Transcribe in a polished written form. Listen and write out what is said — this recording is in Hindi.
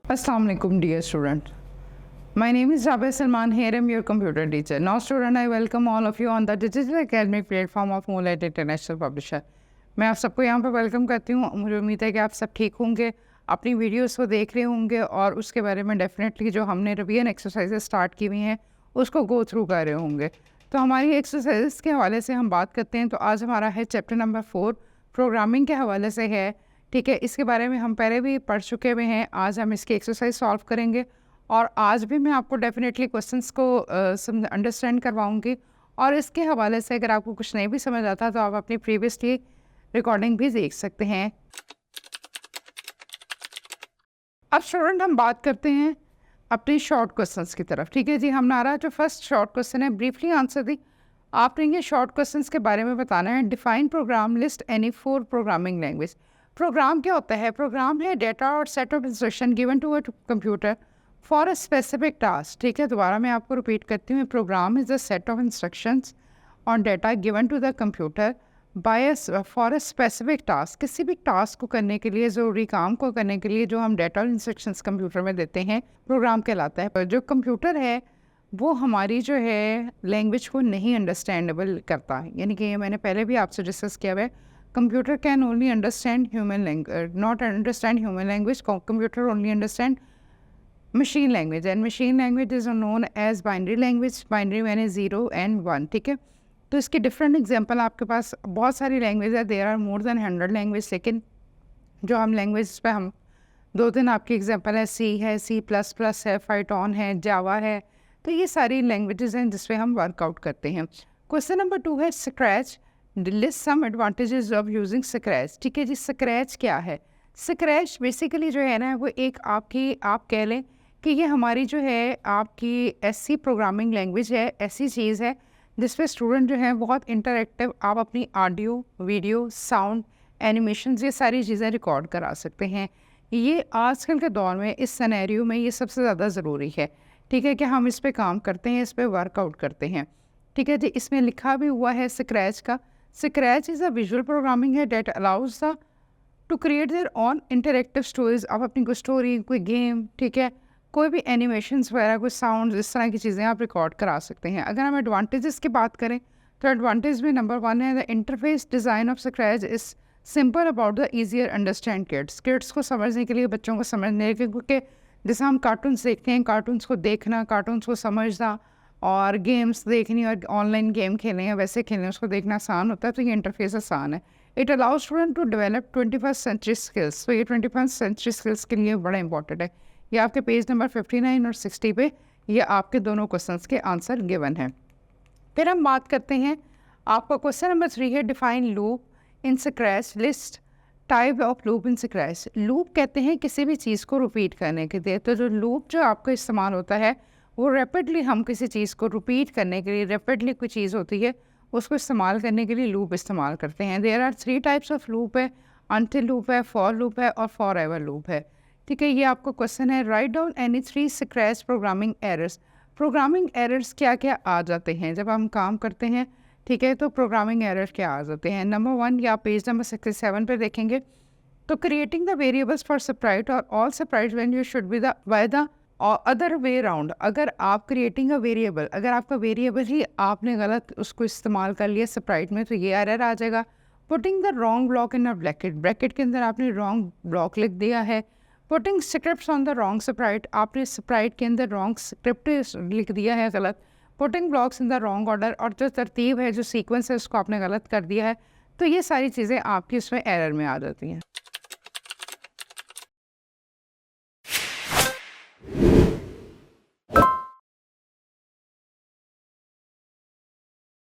Assalamu alaikum, dear student. My name is Rabia Salman here. I'm your computer teacher. Now, student, I welcome all of you on the digital academic platform of Moonlight International Publisher. मैं आप सबको यहाँ पर वेलकम करती हूँ। मुझे उम्मीद है कि आप सब ठीक होंगे, अपनी वीडियोस को देख रहे होंगे और उसके बारे में डेफिनेटली जो हमने रिवीजन एक्सरसाइजेस स्टार्ट की हुई हैं उसको गो थ्रू कर रहे होंगे। तो हमारी एक्सरसाइजेस के हवाले से हम बात करते हैं। तो आज हमारा है चैप्टर नंबर 4 प्रोग्रामिंग के हवाले से है। ठीक है, इसके बारे में हम पहले भी पढ़ चुके हुए हैं। आज हम इसकी एक्सरसाइज सॉल्व करेंगे और आज भी मैं आपको डेफिनेटली क्वेश्चंस को अंडरस्टैंड करवाऊंगी। और इसके हवाले से अगर आपको कुछ नहीं भी समझ आता तो आप अपनी प्रीवियसली रिकॉर्डिंग भी देख सकते हैं। अब स्टूडेंट हम बात करते हैं अपने शॉर्ट क्वेश्चंस की तरफ। ठीक है जी, हमारा जो फर्स्ट शॉर्ट क्वेश्चन है, ब्रीफली आंसर दी। आपने ये शॉर्ट क्वेश्चंस के बारे में बताना है। Define program, list any 4 programming language. Program क्या होता है? प्रोग्राम है डेटा और set of instruction given to a computer for a specific task. ठीक है, दोबारा मैं आपको रिपीट करती हूँ। Program is a set of instructions on data given to the computer by for a specific task. किसी भी टास्क को करने के लिए, ज़रूरी काम को करने के लिए जो हम डेटा और इंस्ट्रक्शंस कंप्यूटर में देते हैं, प्रोग्राम कहलाता है। जो कंप्यूटर है वो हमारी जो है लैंग्वेज को नहीं अंडरस्टैंडेबल करता है। यानी कि ये मैंने पहले भी आपसे डिस्कस किया हुआ है। Computer can only understand human language, not understand human language. Computer only understand machine language, and machine language is known as binary language. Binary यानी 0 and 1. ठीक है, तो इसके डिफरेंट एग्जांपल आपके पास बहुत सारी लैंग्वेज है। There are more than 100 language. लेकिन जो हम लैंग्वेज पे हम 2-3 आपकी एग्जांपल है, सी है, C++ है, पाइथन है, जावा है। तो ये सारी लैंग्वेजेस हैं जिस पे हम वर्कआउट करते हैं। क्वेश्चन नंबर 2 है Scratch. List some advantages of using Scratch. ठीक है जी, स्क्रैच क्या है? स्क्रैच बेसिकली जो है ना, वो एक आप कह लें कि ये हमारी जो है आपकी ऐसी प्रोग्रामिंग लैंग्वेज है, ऐसी चीज़ है जिसपे स्टूडेंट जो है बहुत इंटरेक्टिव, आप अपनी ऑडियो, वीडियो, साउंड, एनिमेशंस, ये सारी चीज़ें रिकॉर्ड करा सकते हैं। ये आजकल के दौर में, इस सिनेरियो में ये सबसे ज़्यादा ज़रूरी है। ठीक है, कि हम इस पे काम करते हैं, इस पे वर्कआउट करते हैं। ठीक है जी, इसमें लिखा भी हुआ है स्क्रैच का। Scratch is a visual programming है that allows the to create their own interactive stories। आप अपनी कोई स्टोरी, कोई गेम, ठीक है, कोई भी एनिमेशंस वगैरह, कोई साउंड, इस तरह की चीज़ें आप रिकॉर्ड करा सकते हैं। अगर हम एडवांटेजेस की बात करें तो एडवांटेज में नंबर 1 है the interface design of scratch is simple about the easier understand kids को समझने के लिए, बच्चों को समझने के लिए। क्योंकि जैसे हम कार्टून्स देखते हैं, कार्टून्स को देखना, कार्टून्स को समझना और गेम्स देखनी और ऑनलाइन गेम खेलने या वैसे खेलने, उसको देखना आसान होता है। तो ये इंटरफेस आसान है। It allows student to develop 21st century skills. तो ये 21st सेंचुरी स्किल्स के लिए बड़ा इंपॉर्टेंट है। ये आपके पेज नंबर 59 और 60 पे ये आपके दोनों क्वेश्चंस के आंसर गिवन है। फिर हम बात करते हैं, आपका क्वेश्चन नंबर 3 है define loop in scratch. List type of loop in scratch. Loop कहते हैं किसी भी चीज़ को रिपीट करने के लिए। तो जो लूप जो आपका इस्तेमाल होता है वो रैपिडली, हम किसी चीज़ को रिपीट करने के लिए, रैपिडली कोई चीज़ होती है उसको इस्तेमाल करने के लिए लूप इस्तेमाल करते हैं। There are 3 types of loop है। अनटिल लूप है, फॉर लूप है और फॉर एवर लूप है। ठीक है, ये आपको क्वेश्चन है। Write down any 3 scratch programming errors. Programming errors क्या क्या आ जाते हैं जब हम काम करते हैं? ठीक है, तो प्रोग्रामिंग एरर क्या आ जाते हैं? नंबर 1 या पेज नंबर 67 पर देखेंगे तो creating the variables for separate और all separate when you should be the by the और अदर वे राउंड। अगर आप क्रिएटिंग अ वेरिएबल, अगर आपका वेरिएबल ही आपने गलत उसको इस्तेमाल कर लिया सेपरेट में, तो ये एरर आ जाएगा। Putting the wrong block in a bracket. Bracket के अंदर आपने रॉन्ग ब्लॉक लिख दिया है। Putting scripts on the wrong separate. आपने सेपरेट के अंदर रॉन्ग स्क्रिप्ट लिख दिया है गलत। Putting blocks in the wrong order, और जो तरतीब है, जो सीक्वेंस है, उसको आपने गलत कर दिया है। तो ये सारी चीज़ें आपकी उसमें एरर में आ जाती हैं।